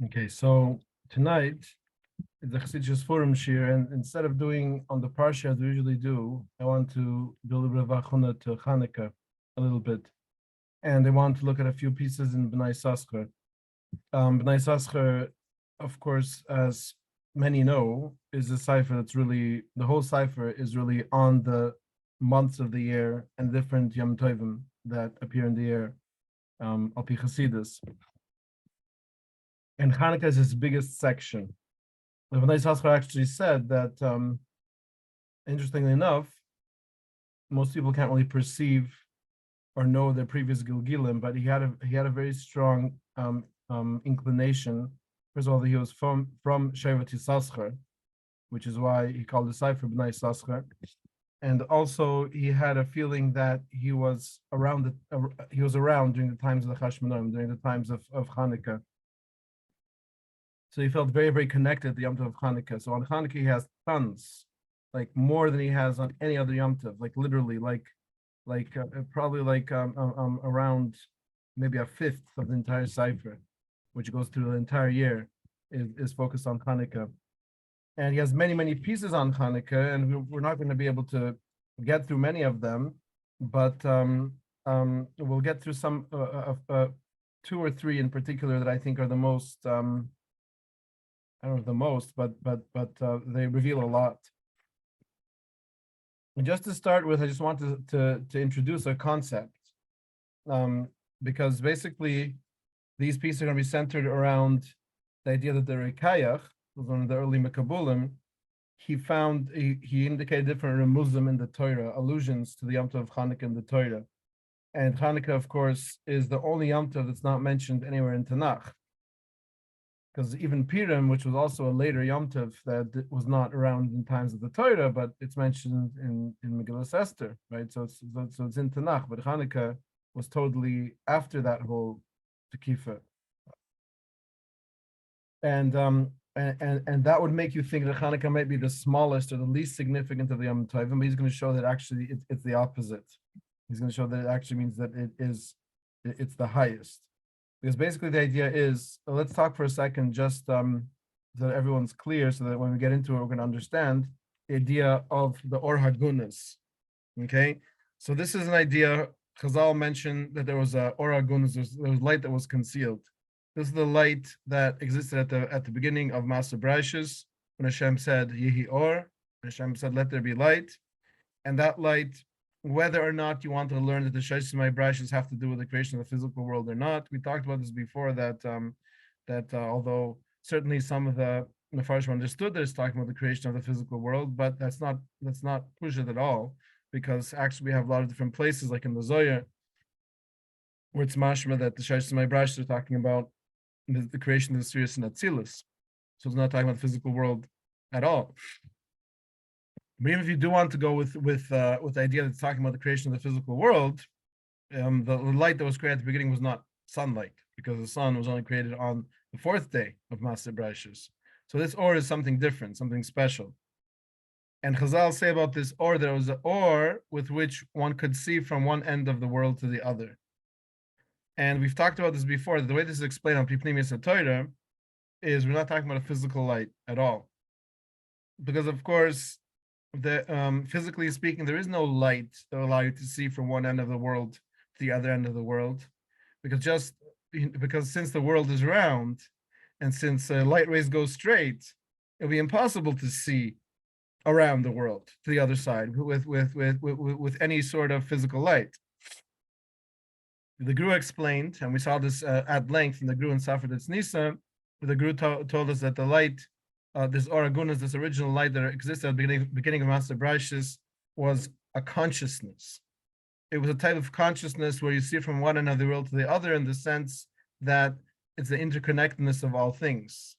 Okay, so tonight the Chassidus Forum shir, and instead of doing on the parsha as we usually do, I want to do a little bit of achuna to Chanukah a little bit, and I want to look at a few pieces in Bnei Yissachar. Bnei Yissachar, of course, as many know, is a cipher that's really the whole cipher is really on the months of the year and different Yom Tovim that appear in the year, al pi Chassidus. And Hanukkah is his biggest section. The Bnei Yissachar actually said that, interestingly enough, most people can't really perceive or know their previous Gilgilim, but he had a very strong inclination. First of all, he was from Shevet Yissachar, which is why he called the cipher Bnei Yissachar, and also he had a feeling that he was around during the times of the Chashmonaim, during the times of Hanukkah. So he felt very, very connected to the Yom Tov of Chanukah. So on Chanukah, he has tons, like more than he has on any other Yom Tov, like literally, probably around maybe a fifth of the entire cipher, which goes through the entire year, is focused on Chanukah. And he has many, many pieces on Chanukah, and we're not going to be able to get through many of them, but we'll get through some, two or three in particular that I think are the most, I don't know if the most, but they reveal a lot. And just to start with, I just want to introduce a concept, because basically these pieces are going to be centered around the idea that the Rekayach, one of the early Mekabulim, he indicated different remuzim in the Torah, allusions to the Yom Tov of Chanukah in the Torah. And Chanukah, of course, is the only Yom Tov that's not mentioned anywhere in Tanakh. Because even Purim, which was also a later Yom Tov that was not around in times of the Torah, but it's mentioned in Megillas Esther, right? So it's in Tanakh, but Chanukah was totally after that whole Tekifa. And that would make you think that Chanukah might be the smallest or the least significant of the Yom Tovim, but he's going to show that actually it's the opposite. He's going to show that it actually means that it's the highest. Because basically the idea is, let's talk for a second, just so that everyone's clear, so that when we get into it, we're going to understand the idea of the Or HaGunas. Okay, so this is an idea. Chazal mentioned that there was a Or HaGunas, there was light that was concealed. This is the light that existed at the beginning of Master Brashis, when Hashem said, Yehi Or, and Hashem said, let there be light. And that light, whether or not you want to learn that the Sheshimai Brashis have to do with the creation of the physical world or not, we talked about this before, that although certainly some of the Mefarshim understood that it's talking about the creation of the physical world, but that's not pushed at all, because actually we have a lot of different places, like in the Zohar, where it's mashma that the Sheshimai Brashis are talking about the creation of the Sirius and Atzilus. So it's not talking about the physical world at all. But even if you do want to go with the idea that's talking about the creation of the physical world, the light that was created at the beginning was not sunlight, because the sun was only created on the fourth day of Maaseh Brashis. So this or is something different, something special. And Chazal say about this or, there was an or with which one could see from one end of the world to the other. And we've talked about this before. The way this is explained on Pnimius Torah is we're not talking about a physical light at all, because of course, physically speaking, there is no light that will allow you to see from one end of the world to the other end of the world, because since the world is round, and since light rays go straight, it'll be impossible to see around the world to the other side with any sort of physical light. The Guru explained, and we saw this at length in the Guru and Safra Detz Nisa, the Guru told us that the light, this Or HaGunas, this original light that existed at the beginning of Master Brashis, was a consciousness. It was a type of consciousness where you see from one end of the world to the other, in the sense that it's the interconnectedness of all things.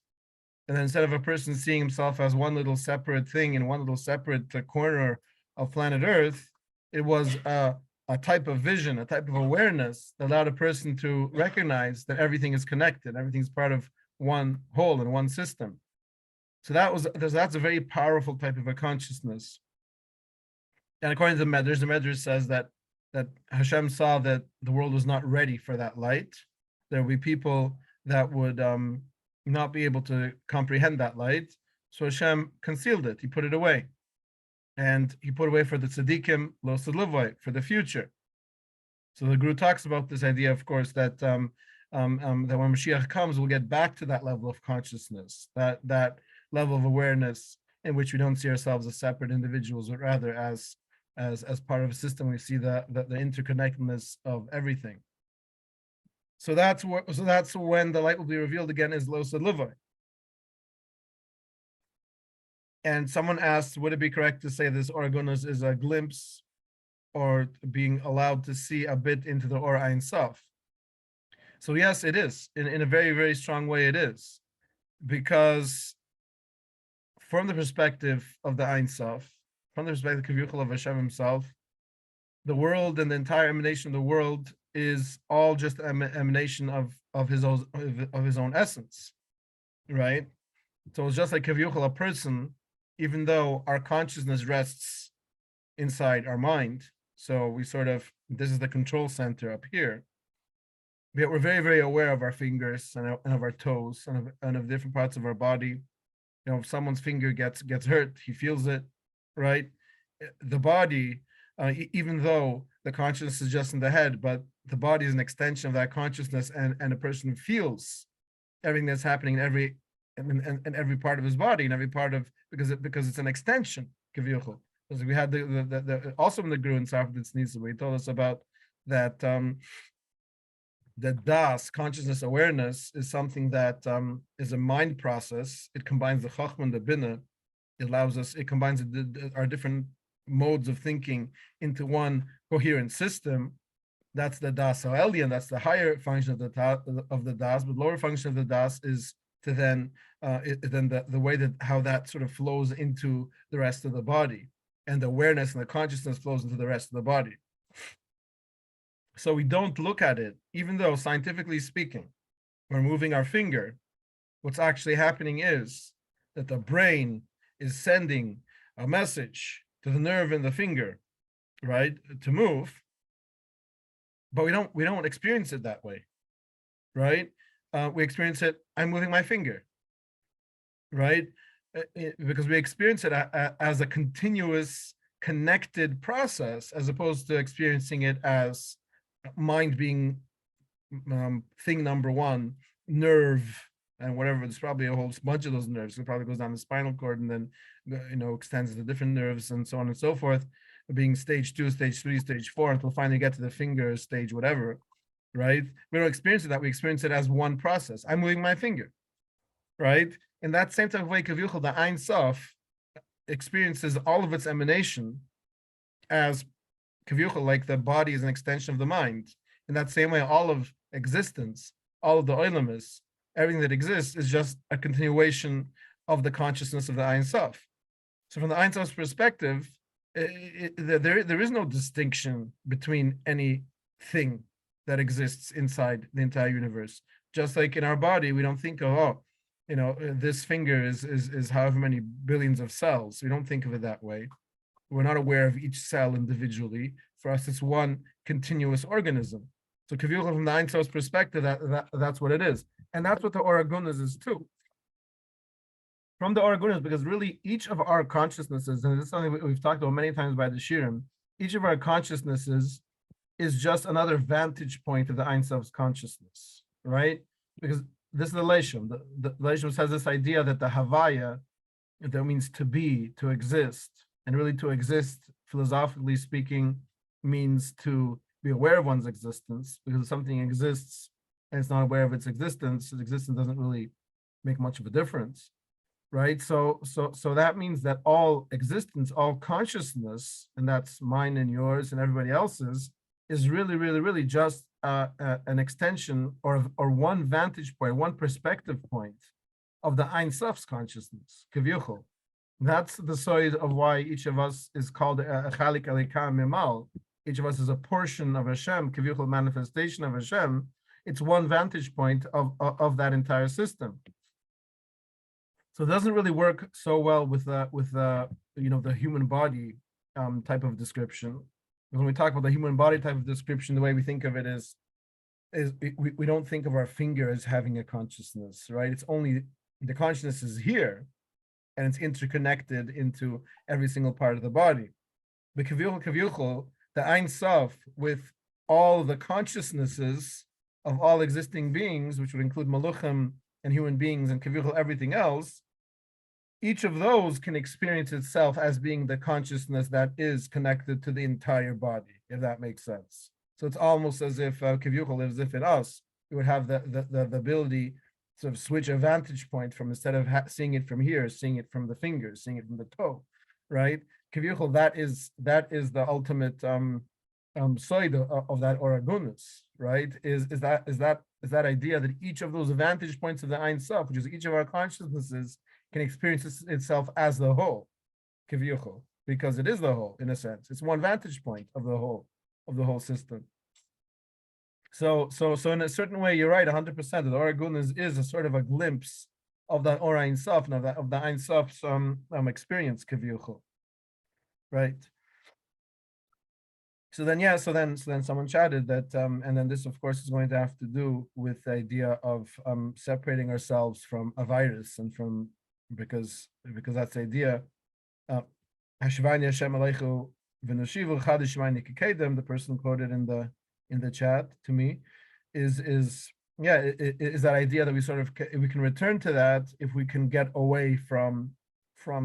And then instead of a person seeing himself as one little separate thing in one little separate corner of planet Earth, it was a type of vision, a type of awareness that allowed a person to recognize that everything is connected, everything's part of one whole and one system. So that's a very powerful type of a consciousness. And according to the Medrash says that Hashem saw that the world was not ready for that light. There will be people that would not be able to comprehend that light. So Hashem concealed it. He put it away. And he put away for the tzaddikim, lo sedlivoi, for the future. So the Guru talks about this idea, of course, that that when Mashiach comes, we'll get back to that level of consciousness, that level of awareness in which we don't see ourselves as separate individuals, but rather as part of a system. We see the interconnectedness of everything. So that's when the light will be revealed again is lo sedlivoi. And someone asked, would it be correct to say this Oragunus is a glimpse or being allowed to see a bit into the Or Ein Sof? So yes, it is. In a very, very strong way, it is. Because from the perspective of the Ein Sof, from the perspective Kivyuchel of Hashem himself, the world and the entire emanation of the world is all just an emanation of his own essence, right? So it's just like Kivyuchel, a person, even though our consciousness rests inside our mind, so we this is the control center up here, but we're very, very aware of our fingers and of our toes and of different parts of our body. You know, if someone's finger gets hurt, he feels it, right? The body, even though the consciousness is just in the head, but the body is an extension of that consciousness, and a person feels everything that's happening in every part of his body, and every part of because it's an extension, kiviyuchel. Because we had the also in the Guru and Sarfaditz Nisa, where he told us about that that das, consciousness awareness, is something that is a mind process. It combines the Chachma and the Bnei. It combines our different modes of thinking into one coherent system. That's the das ha'elyon, that's the higher function of the das, but lower function of the das is to then the way that how that sort of flows into the rest of the body, and the awareness and the consciousness flows into the rest of the body. So we don't look at it, even though scientifically speaking, we're moving our finger. What's actually happening is that the brain is sending a message to the nerve in the finger, right, to move, but we don't experience it that way, right? We experience it, I'm moving my finger, right? Because we experience it as a continuous connected process, as opposed to experiencing it as mind being thing number one, nerve, and whatever. There's probably a whole bunch of those nerves. It probably goes down the spinal cord and then extends to different nerves and so on and so forth, being stage 2, stage 3, stage 4, until finally get to the finger stage, whatever, right? We don't experience it that. We experience it as one process. I'm moving my finger, right? In that same type of way, Kaviyuchel, the Ein Sof, experiences all of its emanation as Kaviyuchel, like the body is an extension of the mind. In that same way, all of existence, all of the Oilamis, everything that exists is just a continuation of the consciousness of the Ein Sof. So from the Ein Sof's perspective, there is no distinction between anything that exists inside the entire universe. Just like in our body, we don't think of, this finger is however many billions of cells. We don't think of it that way. We're not aware of each cell individually. For us, it's one continuous organism. So Kaviyuchel, from the Ein Sof's perspective, that's what it is. And that's what the Oragunas is too. From the Oragunas, because really each of our consciousnesses, and this is something we've talked about many times by the Shirim, each of our consciousnesses is just another vantage point of the Ein Sof's consciousness, right? Because this is the Leishim. The Leishim has this idea that the Havaya, that means to be, to exist, and really to exist, philosophically speaking, means to be aware of one's existence, because if something exists and it's not aware of its existence doesn't really make much of a difference, right? So that means that all existence, all consciousness, and that's mine and yours and everybody else's, is really, really, really just an extension or one vantage point, one perspective point of the Ein Sof's consciousness, Kaviyuchel. That's the side of why each of us is called a Chalik Alika Mimal. Each of us is a portion of Hashem, Kaviyuchel, manifestation of Hashem. It's one vantage point of that entire system. So it doesn't really work so well with the human body type of description. When we talk about the human body type of description, the way we think of it is is we don't think of our finger as having a consciousness, right? It's only the consciousness is here, and it's interconnected into every single part of the body. The kavyuchol, the Ein Sof, with all the consciousnesses of all existing beings, which would include maluchim and human beings and kavyuchol everything else, each of those can experience itself as being the consciousness that is connected to the entire body, if that makes sense. So it's almost as if kavyuchol, as if in us, we would have the ability to sort of switch a vantage point from, instead of seeing it from here, seeing it from the fingers, seeing it from the toe, right? Kavyuchol, that is the ultimate side of that oragunus, right? Is that idea that each of those vantage points of the Ein Sof, which is each of our consciousnesses, can experience itself as the whole, kavyuchol, because it is the whole in a sense. It's one vantage point of the whole system. So in a certain way, you're right, 100%. The oragunus is a sort of a glimpse of that Or Ein Sof, of the Ein Sof's experience, kavyuchol. Right. So then someone chatted that, and then this, of course, is going to have to do with the idea of separating ourselves from a virus and from, because that's the idea. Hashivani Hashem Alechu v'noshivu chadish shivani kikedem, the person quoted in the chat to me, is that idea that we sort of, we can return to that if we can get away from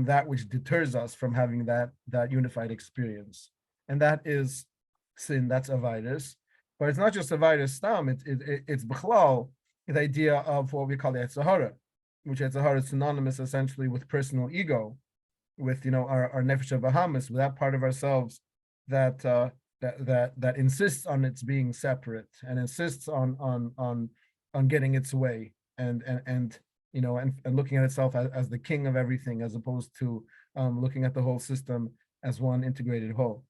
that which deters us from having that unified experience, and that is sin. That's a virus, but it's not just a virus. It's b'chlal, the idea of what we call the Yissachar, which Yissachar is synonymous essentially with personal ego, with our nefesh Bahamas, with that part of ourselves that insists on its being separate and insists on getting its way and looking at itself as the king of everything, as opposed to looking at the whole system as one integrated whole.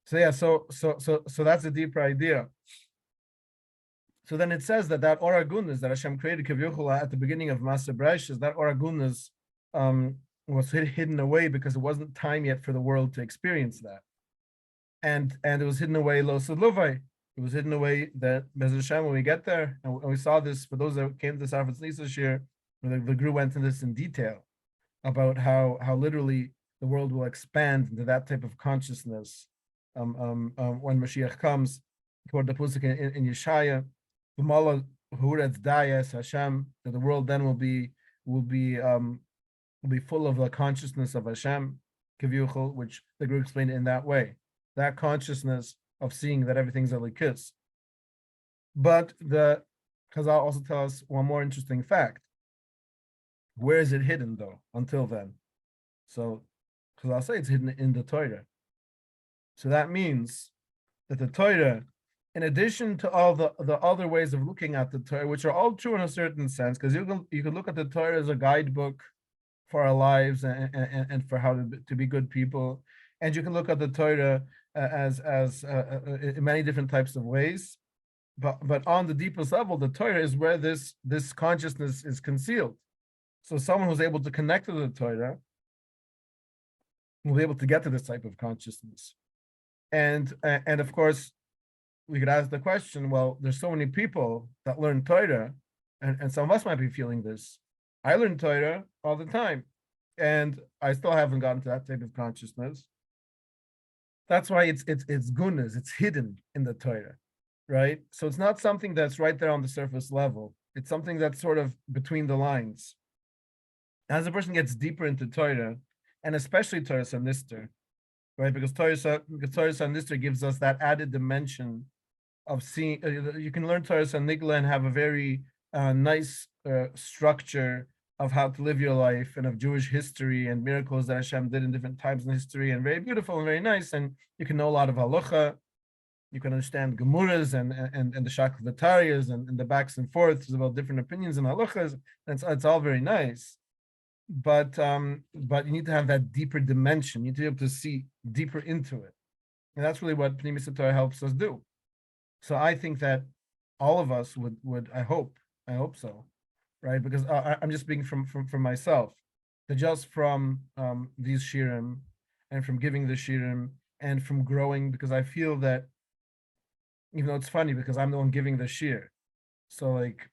So that's a deeper idea. So then it says that oragunus that Hashem created kavyuchol at the beginning of Maaseh Bereshis, that oragunus was hidden away because it wasn't time yet for the world to experience that, and it was hidden away lo sudlovai. It was hidden away that Be'ez Hashem, when we get there, and we saw this for those that came to the Sarfat Tznis this year, the group went into this in detail about how literally the world will expand into that type of consciousness when Mashiach comes. Toward the pasuk in Yeshaya, V'mala huretz dayas Hashem, that the world then will be full of the consciousness of Hashem, kavyuchol, which the group explained in that way, that consciousness of seeing that everything's a likus. But the Chazal also tell us one more interesting fact. Where is it hidden though? Until then, so Chazal say it's hidden in the Torah. So that means that the Torah, in addition to all the other ways of looking at the Torah, which are all true in a certain sense, because you can look at the Torah as a guidebook for our lives and for how to be good people, and you can look at the Torah as in many different types of ways, but on the deepest level, the Torah is where this consciousness is concealed. So someone who's able to connect to the Torah will be able to get to this type of consciousness, and of course, we could ask the question, well, there's so many people that learn Torah, and some of us might be feeling this. I learn Torah all the time, and I still haven't gotten to that type of consciousness. That's why it's gunas, it's hidden in the Torah, right? So it's not something that's right there on the surface level. It's something that's sort of between the lines. As a person gets deeper into Torah, and especially Torah Sanister, right? Because Torah Sanister gives us that added dimension of seeing. You can learn Torah Sanigla and have a very nice structure of how to live your life, and of Jewish history and miracles that Hashem did in different times in history, and very beautiful and very nice. And you can know a lot of halacha. You can understand gemuras and the shaklatarias and the backs and forths about different opinions and halachas. It's all very nice, but you need to have that deeper dimension. You need to be able to see deeper into it, and that's really what Pnimis Torah helps us do. So I think that all of us would I hope so, right? Because I'm just speaking from myself, that just from these shirim, and from giving the shirim, and from growing, because I feel that, even though it's funny because I'm the one giving the shir, So like,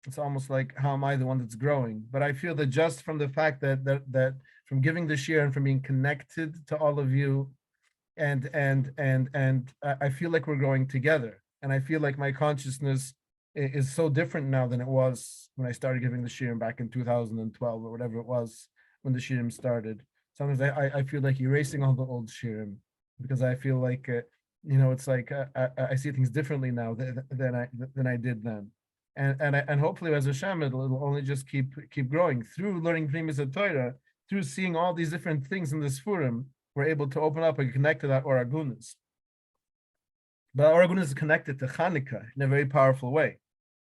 it's almost like, how am I the one that's growing? But I feel that just from the fact that from giving this year and from being connected to all of you, and I feel like we're growing together, and I feel like my consciousness is so different now than it was when I started giving the shirim back in 2012 or whatever it was when the shirim started. Sometimes I feel like erasing all the old shirim because I feel like it's like I see things differently now than I did then, and hopefully as Hashem it'll only just keep growing through learning Primus Torah, through seeing all these different things in this forum. We're able to open up and connect to that Oragunas. But Oragunas is connected to Chanukah in a very powerful way.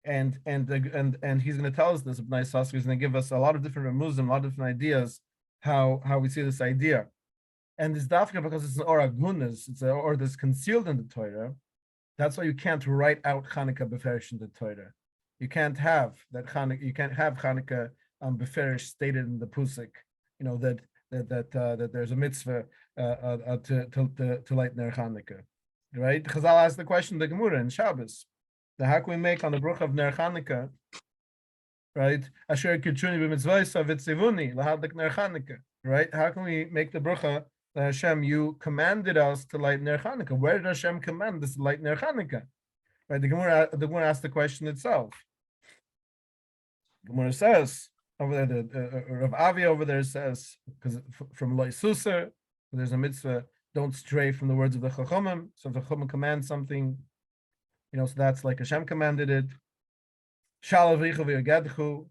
And he's going to tell us this, Bnei Yissachar. He's going to give us a lot of different remuzim, a lot of different ideas, how we see this idea. And this dafka, because it's an Oragunas, or that's concealed in the Torah, that's why you can't write out Chanukah beferish in the Torah. You can't have that Chanukah, you can't have Chanukah beferish stated in the Pusik, that there's a mitzvah to light Ner Chanukah, right? Chazal asked the question, the Gemara in Shabbos, how can we make on the bruch of Ner Chanukah, right? Asher kitchuni b'mitzvaysa v'tzivuni lahadlik Ner Chanukah, right? How can we make the brucha that Hashem, you commanded us to light Ner Chanukah? Where did Hashem command us to light Ner Chanukah? Right? The Gemara asked the question itself. The Gemara says, over there, Rav Avi over there says, because from Lo Yisachar, there's a mitzvah, don't stray from the words of the Chachamim. So if the Chachamim commands something, so that's like Hashem commanded it. Shalav richa v'yagedchu.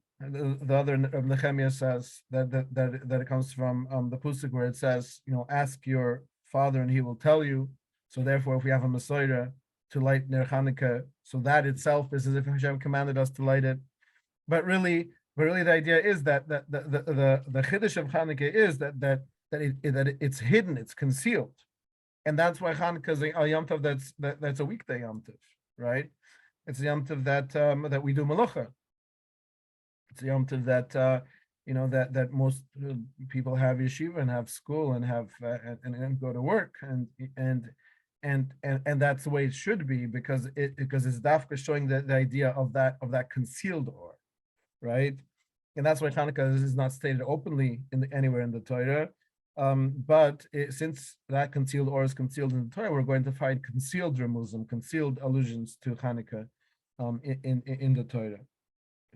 The other of Nehemiah says that it comes from the Pusik where it says, ask your father and he will tell you. So therefore, if we have a Messiah to light Ner Chanukah, so that itself is as if Hashem commanded us to light it. But really, the idea is that the chiddush of Chanukah is that it's hidden, it's concealed, and that's why Chanukah is a Yom Tov that's a weekday Yom Tov, right? It's a Yom Tov that we do Malacha. It's a Yom Tov that most people have yeshiva and have school and have and go to work and that's the way it should be because it's dafka showing the idea of that concealed or. Right, and that's why Chanukah is not stated openly anywhere in the Torah. But since that concealed or is concealed in the Torah, we're going to find concealed remuzim, concealed allusions to Chanukah in the Torah.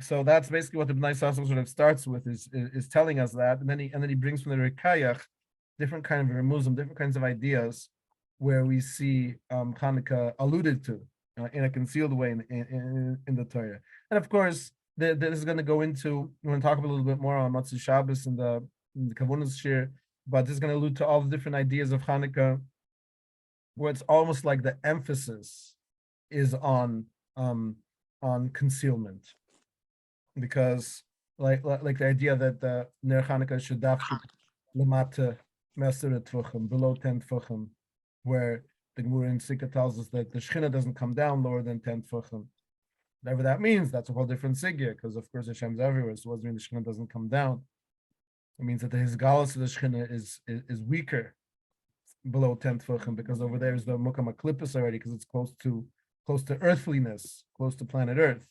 So that's basically what the Bnei Yissachar sort of starts with is telling us that, and then he brings from the Rikayach different kind of remuzim, different kinds of ideas where we see Chanukah alluded to in a concealed way in the Torah, and of course. This is going to go into, we're going to talk a little bit more on Matzah Shabbos and the Kavunas Shir, but this is going to allude to all the different ideas of Hanukkah, where it's almost like the emphasis is on concealment, because like the idea that the Ner Hanukkah should dafshik lemata meseret tfuchim, below 10 tfuchim, where the Gemara in Sikha tells us that the Shechina doesn't come down lower than 10 tfuchim. Whatever that means, that's a whole different sigya, because of course Hashem's everywhere. So it doesn't mean the Shekhinah doesn't come down. It means that the Hisgalus of the Shekhinah is weaker below 10 tefachim, because over there is the Mukam Aklipus already, because it's close to earthliness, close to planet Earth,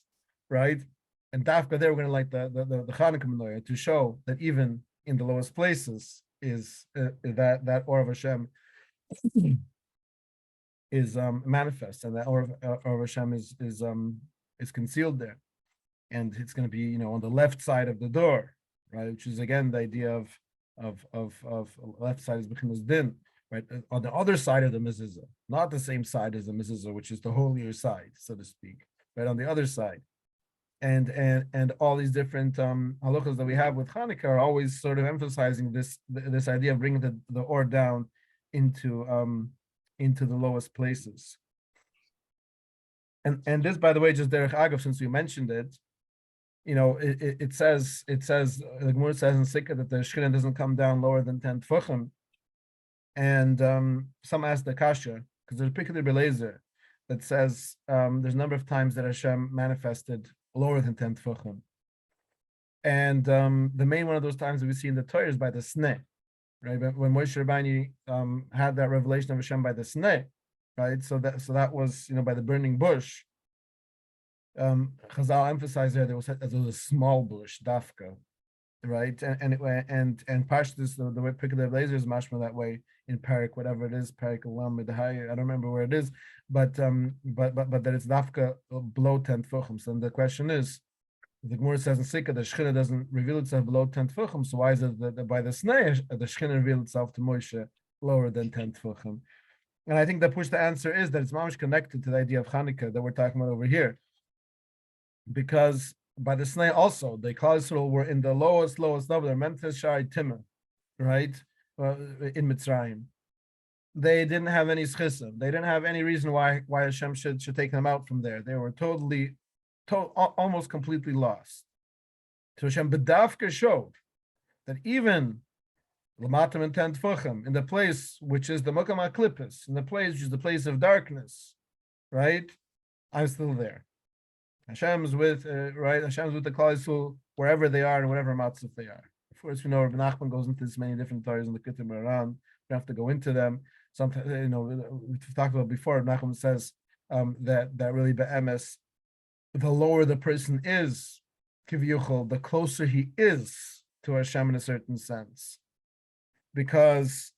right? And Dafka there we're going to like the Chanukah menorah to show that even in the lowest places is that Or of Hashem is manifest, and that Or of Hashem is concealed there, and it's going to be on the left side of the door, right? Which is again the idea of left side is Bechinas Din, right? On the other side of the mezuzah, not the same side as the mezuzah, which is the holier side, so to speak, right on the other side, and all these different halachas that we have with Hanukkah are always sort of emphasizing this idea of bringing the or down into the lowest places. And this, by the way, just derech agav, since we mentioned it, it says the Gemara says in Sikha that the Shekhinah doesn't come down lower than 10 tefachim, and some ask the kasha because there's a particular belezer that says there's a number of times that Hashem manifested lower than 10 tefachim, and the main one of those times that we see in the Torah is by the sneh, right? But when Moshe Rabbeinu had that revelation of Hashem by the sneh. Right, so that was by the burning bush, Chazal emphasized there was a small bush, dafka, right? And Pashtus, the way Pikadei Blazer is mashma that way in Parak, whatever it is, Parak Ulam Midhai, I don't remember where it is, but that it's dafka below 10 tfuchim. So the question is, the Gemara says in Sikha, the Shechina doesn't reveal itself below 10 tfuchim, so why is it that by the Snei, the Shechina revealed itself to Moshe lower than 10 tfuchim? And I think the answer is that it's mamish connected to the idea of Chanukah that we're talking about over here. Because by the Snei also, the Klal Yisrael were in the lowest level, they're meant to Shai Timah, right? In Mitzrayim. They didn't have any schism. They didn't have any reason why Hashem should take them out from there. They were almost completely lost. So Hashem B'davka showed that even Lamatim and 10 Tfuchim, in the place which is the Mokam HaKlippus, in the place which is the place of darkness, right? I'm still there. Hashem's with, right? Hashem's with the Klal Yisrael wherever they are and whatever matzah they are. Of course, we know Rabbi Nachman goes into this many different stories in the Kitab Aran. We don't have to go into them. Sometimes, we've talked about before. Rabbi Nachman says that really be'emes, the lower the person is, kiviyuchol, the closer he is to Hashem in a certain sense. Because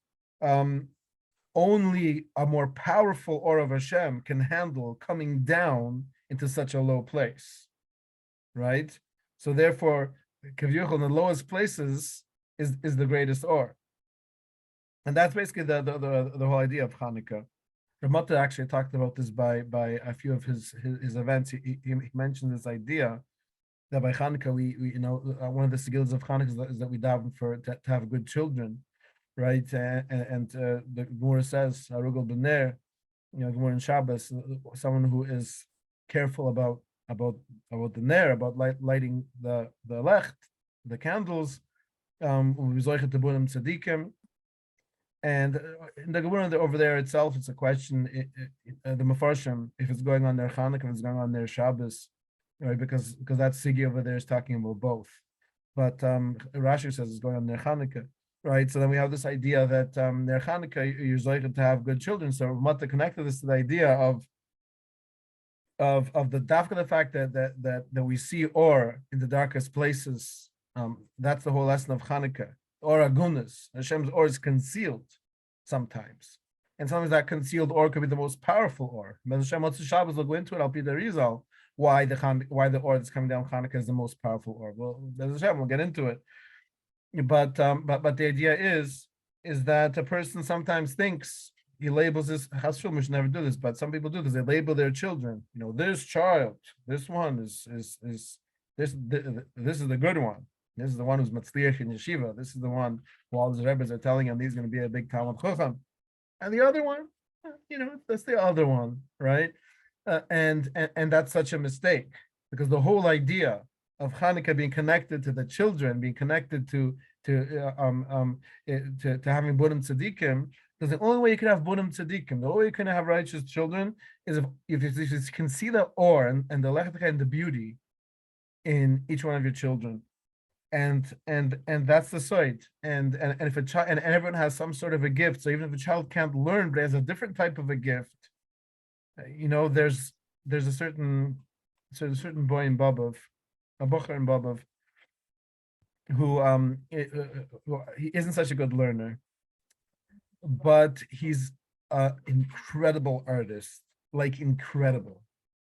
only a more powerful aura of Hashem can handle coming down into such a low place, right? So therefore, kiviyuchol in the lowest places is the greatest aura. And that's basically the whole idea of Chanukah. Ramata actually talked about this by a few of his events. He mentioned this idea that by Chanukah, we one of the sigils of Chanukah is that we daven to have good children, right? And the Gemara says, Arugel Bnei, Gemara in Shabbos, someone who is careful about the ner, about lighting the lecht, the candles, tzadikim. And in the Gemara over there itself, it's a question, the Mefarshim, if it's going on their Chanukah, if it's going on their Shabbos, right? Because that Sigi over there is talking about both. But Rashi says it's going on their Chanukah, right? So then we have this idea that their Chanukah, you're likely to have good children. So Mata connected this to the idea of the dafka, the fact that we see or in the darkest places. That's the whole lesson of Chanukah. Or agunas, Hashem's or is concealed sometimes, and sometimes that concealed or could be the most powerful or. But Hashem Motzu Shabbos will go into it. I'll be the result why the or that's coming down Chanukah is the most powerful or. Well, there's Hashem. We'll get into it. But the idea is that a person sometimes thinks he labels this. Chassidus we should never do this, but some people do this. They label their children. This child, this one is this is the good one. This is the one who's matzliach in yeshiva. This is the one who all the rebbes are telling him he's going to be a big Talmud Chacham. And the other one, that's the other one, right? And that's such a mistake, because the whole idea of Chanukah being connected to the children, being connected to having Bunim Tzadikim, because the only way you can have Bunim Tzadikim, the only way you can have righteous children is if you can see the or and the lechtka and the beauty in each one of your children. And that's the side. And if a child and everyone has some sort of a gift, so even if a child can't learn but has a different type of a gift, there's a certain boy in Babov, a bocher in Babov, who he isn't such a good learner, but he's an incredible artist, like incredible.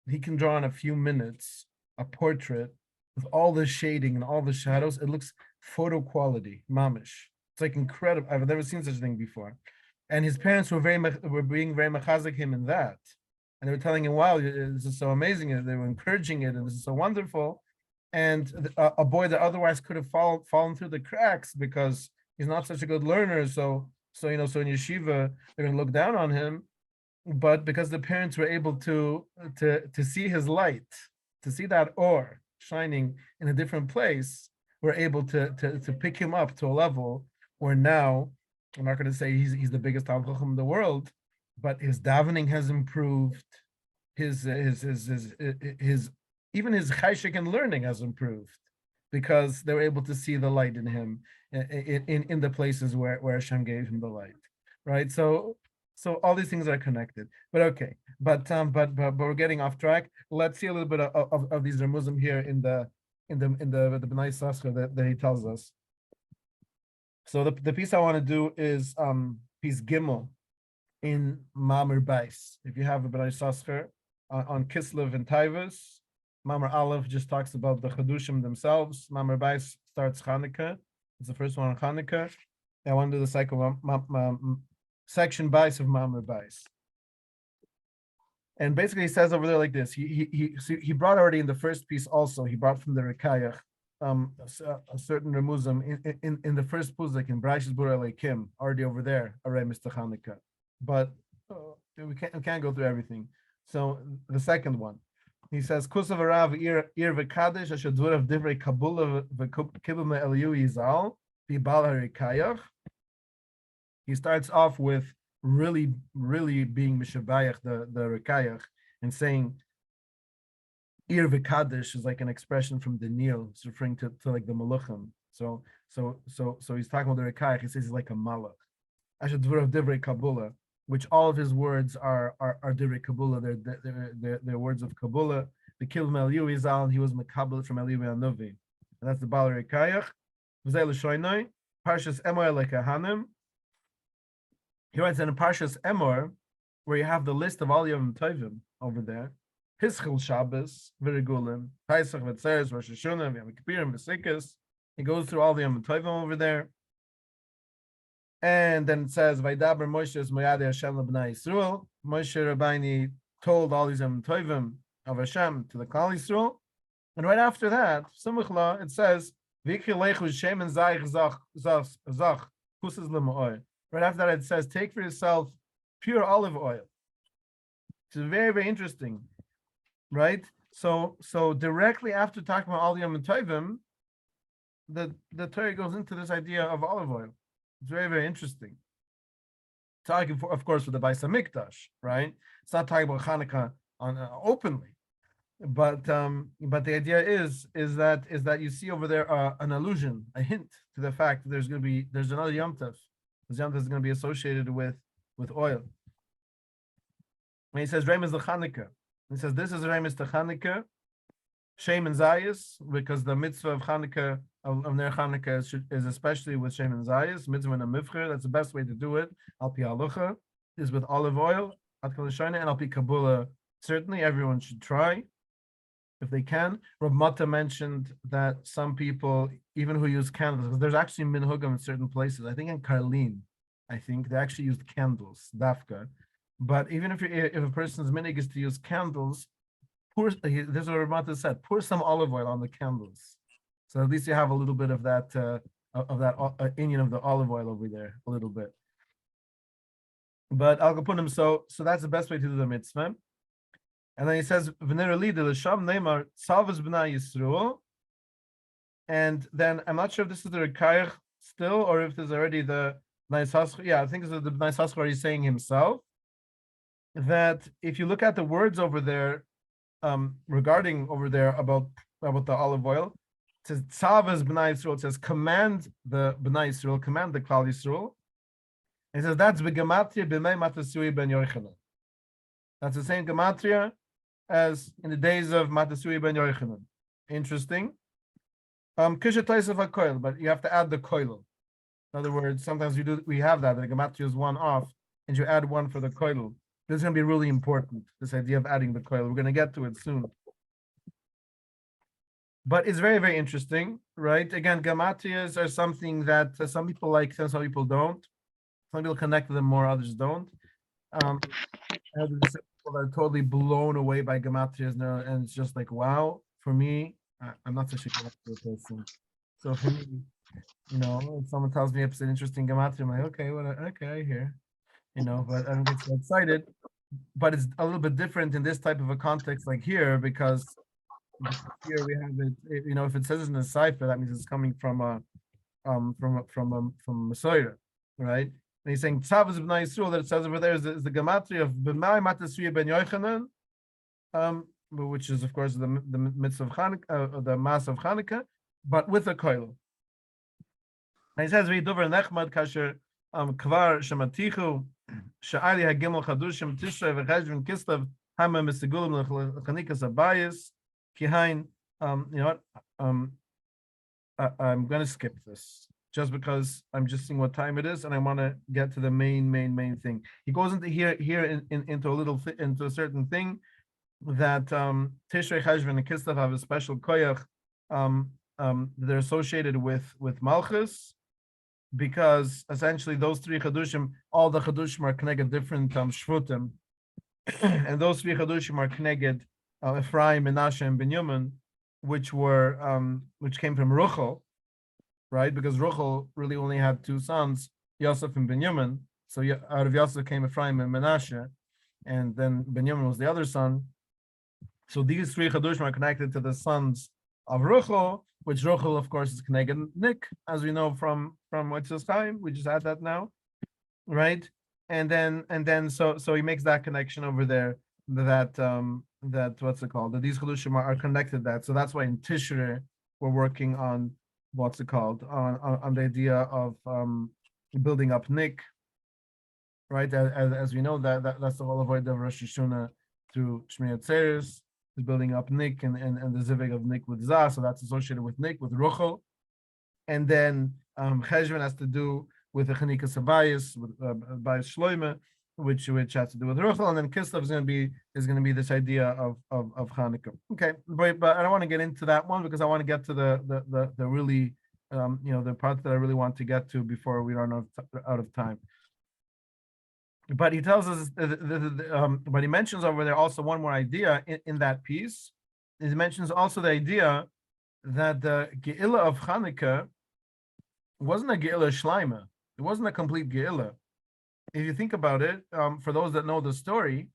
He can draw in a few minutes a portrait with all the shading and all the shadows. It looks photo quality, mamish. It's like incredible. I've never seen such a thing before. And his parents were being very machazik him in that. And they were telling him, wow, this is so amazing. And they were encouraging it, and this is so wonderful. And a boy that otherwise could have fallen through the cracks because he's not such a good learner. So in yeshiva, they're going to look down on him. But because the parents were able to see his light, to see that or shining in a different place, we're able to pick him up to a level where now, I'm not going to say he's the biggest Talmid Chacham in the world, but his davening has improved, his even his chayshik and learning has improved, because they were able to see the light in him in the places where Hashem gave him the light, right? So So all these things are connected. But okay, but we're getting off track. Let's see a little bit of these remuzim here in the Bnei Yissachar that he tells us. So the piece I want to do is piece Gimel in Mamar Bais. If you have a Bnei Yissachar on Kislev and Taivas, Mamar Aleph just talks about the Chadushim themselves. Mamar Bais starts Chanukah. It's the first one on Chanukah. I want to do the cycle section Bais of Mamar Bais. And basically he says over there like this. He brought already in the first piece also, he brought from the Rekayach a certain remuzim in the first puzak in Brashis Bura Leikim, already over there, Arei Mr. Chanukah. But we can't go through everything. So the second one, he says, Kusav Arav Ir Vekadesh Ashadvurav Divrei Kabula V'Kibum Eliyu Yizal Bibal HaRekayach. He starts off with really being Mishabayach, the Rekayach, and saying Ir v'kadosh is like an expression from the Nil. It's referring to like the Maluchim. So he's talking about the Rekayach. He says he's like a Malach. Ashad Dvurav Divrei Kabula, which all of his words are Divrei Kabula. They're words of Kabula. The Kilm Eliyu Izal, and he was Makabel from Eliyu Anovi. And that's the Bal Rekayach. V'zei l'shoinoi, Parshas Emor Lekahanim. He writes in Parshas Emor, where you have the list of all Yom Tovim over there. Hischil Shabbos, Virigulim, Pesach, Vetzeres, Rosh Hashanah, Yom Kippurim, Vesikas. He goes through all the Yom Tovim over there. And then it says, Vaidaber Moshe es Moyade Hashem Bnei Yisrael. Moshe Rabbeinu told all these Yom Tovim of Hashem to the Klal Yisrael. And right after that, Sumuchla, it says, Vikhi Lechu Shem and Zayich Zach, Kusas Lemo'oy. Right after that, it says, take for yourself pure olive oil. It's very, very interesting. Right, so directly after talking about all the Yom Tovim, the Torah goes into this idea of olive oil. It's very, very interesting. Talking, of course, with the Beis Hamikdash, right? It's not talking about Chanukah openly, but the idea is that you see over there an allusion, a hint to the fact that there's another Yom Tov. This Yom Tov is going to be associated with oil. When he says Remes the Chanukah. He says this is Remes to Chanukah, Shem and Zayis, because the mitzvah of Chanukah, of Ner Chanukah is especially with Shem and Zayis, mitzvah and a mivcher. That's the best way to do it. Al pi halucha is with olive oil, and al pi kabula. Certainly, everyone should try if they can. Rav Mata mentioned that some people, even who use candles, because there's actually minhugam in certain places. I think in Karlin, they actually used candles, dafka. But even if a person's minig is to use candles, this is what Ramata said, pour some olive oil on the candles. So at least you have a little bit of that Indian of the olive oil over there, a little bit. But Al Kapunim, so that's the best way to do the mitzvah. And then he says, and then I'm not sure if this is the Rekayach still, or if there's already the Bnei Yissachar. Yeah, I think it's the Bnei Yissachar already saying himself. That if you look at the words over there, regarding over there about the olive oil, it says Tzavas Bnei Yisrael. It says command the Bnei Yisrael, command the Klal Yisrael. It says that's begematria b'mei Matasui ben Yochanan. That's the same gematria as in the days of Matasui ben Yochanan. Interesting. Kisha Taisef HaKoil, but you have to add the koil. In other words, sometimes we have that the gematria is one off, and you add one for the koil. This is going to be really important, this idea of adding the coil. We're going to get to it soon. But it's very, very interesting, right? Again, gematrias are something that some people like, some people don't. Some people connect to them more, others don't. People are totally blown away by gematrias now, and it's just like, wow. For me, I'm not such a gematria person. So for me, if someone tells me it's an interesting gematria, I'm like, okay, I hear. But I don't get so excited. But it's a little bit different in this type of a context like here, because here we have it, if it says it's in a cipher, that means it's coming from Messiah, right? And he's saying Tzavas Bnei Yisrael, that it says over there is the gematria of B'mai Matasui ben Yochanan, which is of course the mitzvah of Chanukah, the mass of Chanukah, but with a koil. And he says V'yidover nechmad kasher kvar shematichu Sha'ali hagimel chadushim tishrei v'cheshvan kislev hama misigulim l'chanikas abayis kihain. You know what? I'm gonna skip this just because I'm just seeing what time it is, and I want to get to the main thing. He goes into into a little into a certain thing that Tishrei Cheshvan and Kislev have a special koyach. They're associated with Malchus, because essentially those three chadushim, all the chadushim are connected different shvutim, and those three chadushim are connected Ephraim, Menashe, and Binyamin, which came from Ruchel, right? Because Ruchel really only had two sons, Yosef and Binyamin. So out of Yosef came Ephraim and Menashe, and then Binyamin was the other son. So these three chadushim are connected to the sons of Ruchel, which Ruchel, of course, is connected Nick, as we know from what's his time. We just had that now, right? And then so he makes that connection over there, that what's it called? That these chadushim are connected. So that's why in Tishrei we're working on what's it called, on the idea of building up Nick, right? As we know, that's the whole avodah of Rosh Hashanah through Shmini Atzeres, is building up Nick and the zivig of Nick with Zah, so that's associated with Nick, with Ruchel. And then Cheshvan has to do with the Chanikas Abayis, with Abayis Shloime, which has to do with Ruchel, and then Kislev is going to be this idea of Chanukah. Okay, but I don't want to get into that one because I want to get to the really the part that I really want to get to before we run out of time. But he tells us, but he mentions over there also one more idea in that piece. He mentions also the idea that the Ge'ilah of Chanukah wasn't a Ge'ilah Shleima. It wasn't a complete Ge'ilah. If you think about it, for those that know the story,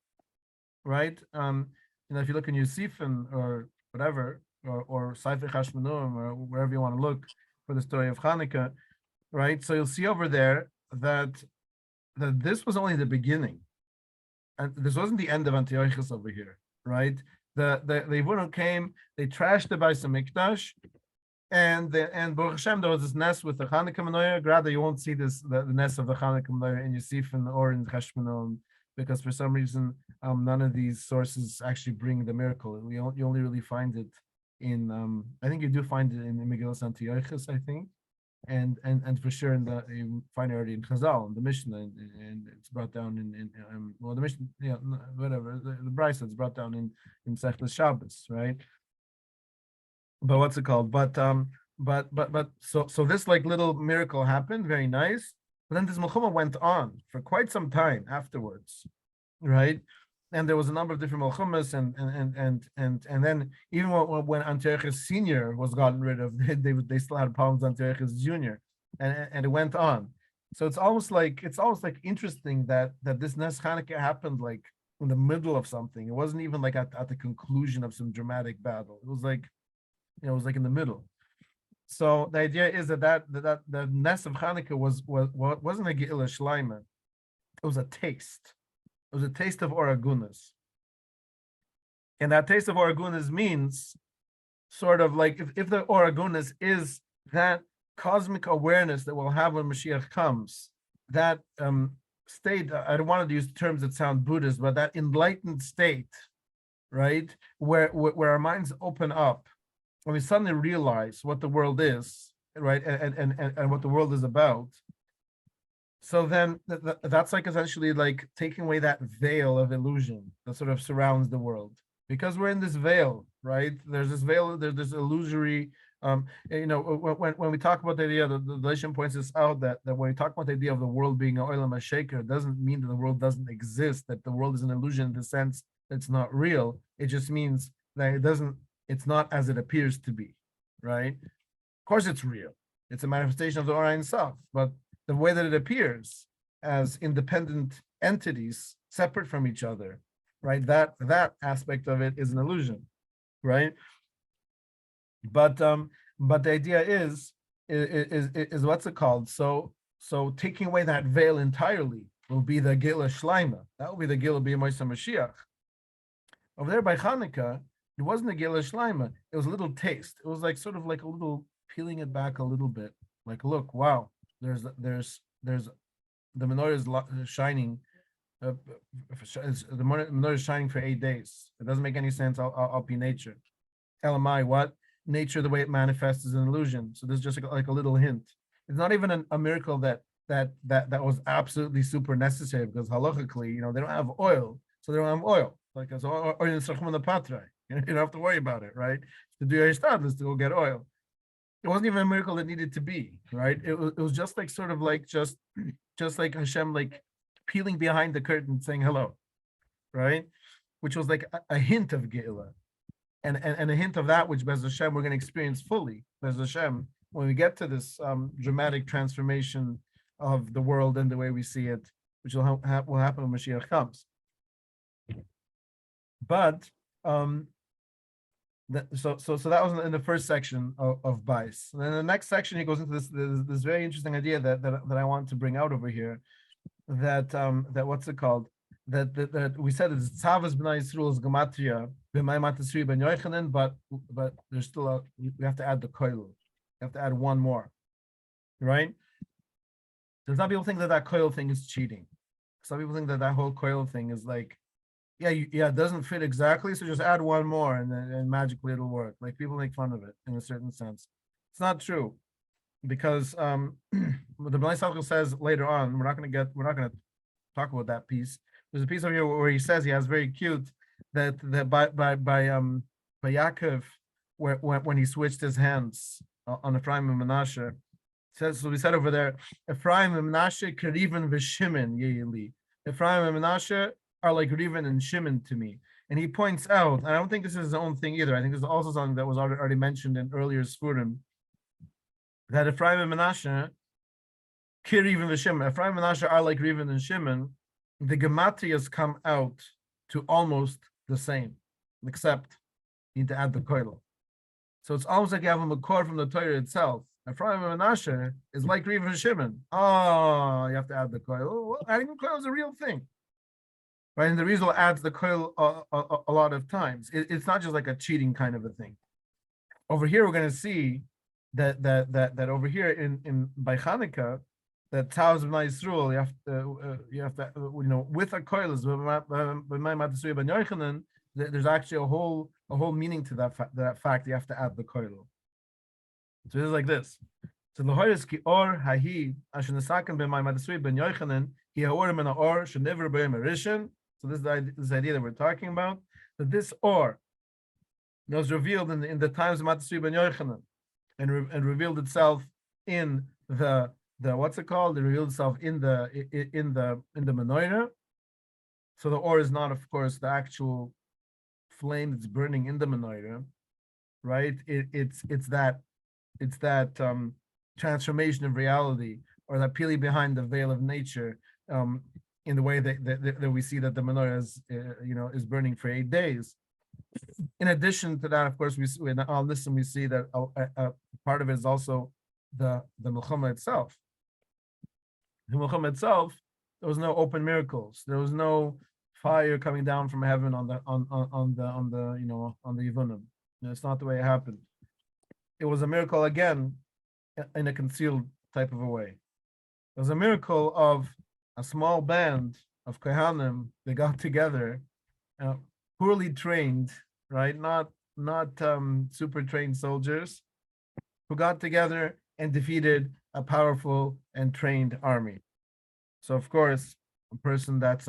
right? If you look in Yosefin or whatever, or Sefer Chashmonim, or wherever you want to look for the story of Chanukah, right? So you'll see over there that this was only the beginning, and this wasn't the end of Antiochus over here, right? The Yevunim came, they trashed the Beis Hamikdash, and Baruch Hashem, there was this nest with the Chanukah Menorah. Rather, you won't see the nest of the Chanukah Menorah in Yosefin or in Chashmonim, because for some reason none of these sources actually bring the miracle. You only really find it in I think you do find it in Megillas Antiochus, I think. And for sure you find it already in Chazal, in the Mishnah, and it's brought down in the Mishnah, whatever, the Brisa, it's brought down in Sechtes Shabbos, right? But what's it called? But so this like little miracle happened, very nice. But then this Milchama went on for quite some time afterwards, right? And there was a number of different Milchamas, and then even when Antiochus Senior was gotten rid of, they still had problems with Antiochus Junior, and it went on. So it's almost like interesting that this Nes Chanukah happened like in the middle of something. It wasn't even like at the conclusion of some dramatic battle. It was like, it was like in the middle. So the idea is that the Nes of Chanukah wasn't a Ge'ilah Shleima. It was a taste. It was a taste of Oragunas. And that taste of Oragunas means sort of like if the Oragunas is that cosmic awareness that we'll have when Mashiach comes, that state, I don't want to use terms that sound Buddhist, but that enlightened state, right? Where our minds open up, when we suddenly realize what the world is, right? And what the world is about. So then that's like essentially like taking away that veil of illusion that sort of surrounds the world, because we're in this veil, right? There's this veil, there's this illusory, when we talk about the idea, the Lishon points this out, that when we talk about the idea of the world being a olam hasheker, it doesn't mean that the world doesn't exist, that the world is an illusion in the sense that it's not real. It just means that it's not as it appears to be, right? Of course it's real. It's a manifestation of the Ora itself, but the way that it appears as independent entities separate from each other, right? That aspect of it is an illusion, right? But the idea is what's it called? So taking away that veil entirely will be the Ge'ilah Shleima. That will be the Ge'ilah B'Yemosei Mashiach. Over there by Chanukah, it wasn't a Ge'ilah Shleima. It was a little taste. It was like sort of like a little peeling it back a little bit. Like, look, wow. There's the menorah is shining, the menorah is shining for 8 days. It doesn't make any sense. I'll be nature. LMI, what? Nature, the way it manifests is an illusion. So this is just like a little hint. It's not even a miracle that was absolutely super necessary, because halachically, they don't have oil, so they don't have oil. Like as oil in the patra, you don't have to worry about it, right? To do your Chassidus, to go get oil. It wasn't even a miracle that needed to be, right? It was just like sort of like just like Hashem like peeling behind the curtain saying hello, right? Which was like a hint of Ge'ilah. And a hint of that, which Bez Hashem we're going to experience fully, Bez Hashem, when we get to this dramatic transformation of the world and the way we see it, which will happen when Mashiach comes. But so that was in the first section of Bais. And then in the next section, he goes into this very interesting idea that I want to bring out over here. That what's it called? That we said it's Tzavas Bnei Yisrael's Gematria B'may Matasri Ben Yochanan, but there's still we have to add the koil. You have to add one more, right? There's some people think that koil thing is cheating. Some people think that whole koil thing is like, it doesn't fit exactly, so just add one more and magically it'll work. Like people make fun of it in a certain sense. It's not true, because the Bnei Yissachar says later on, we're not going to talk about that piece. There's a piece over here where he says, he has very cute, that by Yaakov, when he switched his hands on Ephraim and Menashe, says, so we said over there, Ephraim and Menashe Kidybinski v'Shimon Yeili. Ephraim and Menashe are like Reuven and Shimon to me. And he points out, and I don't think this is his own thing either, I think this is also something that was already mentioned in earlier Sfurim, that Ephraim and Menashe, Kidybinski v'Shimon, Ephraim and Menashe are like Reuven and Shimon. The gematrias come out to almost the same, except you need to add the koil. So it's almost like you have a makor from the Torah itself. Ephraim and Menashe is like Reuven and Shimon. Oh, you have to add the koil. Well, adding the koil is a real thing, right? And the Rizal adds the koil a lot of times. It's not just like a cheating kind of a thing. Over here, we're going to see that over here in by Chanukah, that Taz Bnei Yisrael, you have to with a koilas, there's actually a whole meaning to that fact. You have to add the koil. So it's like this. So the hoyes ki or hahi ashnesaken b'may matasui ben yochanan he haor min or should never be merishin. So this is this idea that we're talking about, that this or was revealed in the times of Matasui ben Yochanan, and revealed itself in the what's it called? It revealed itself in the menorah. So the or is not, of course, the actual flame that's burning in the menorah, right? It's that transformation of reality, or that peeling behind the veil of nature, in the way that we see that the menorah is burning for 8 days. In addition to that, of course, we on this, and we see that part of it is also the milchama itself. The milchama itself, there was no open miracles. There was no fire coming down from heaven on the Yevunim. It's not the way it happened. It was a miracle again, in a concealed type of a way. It was a miracle of a small band of Kohanim. They got together, poorly trained, right? Not super trained soldiers, who got together and defeated a powerful and trained army. So of course, a person that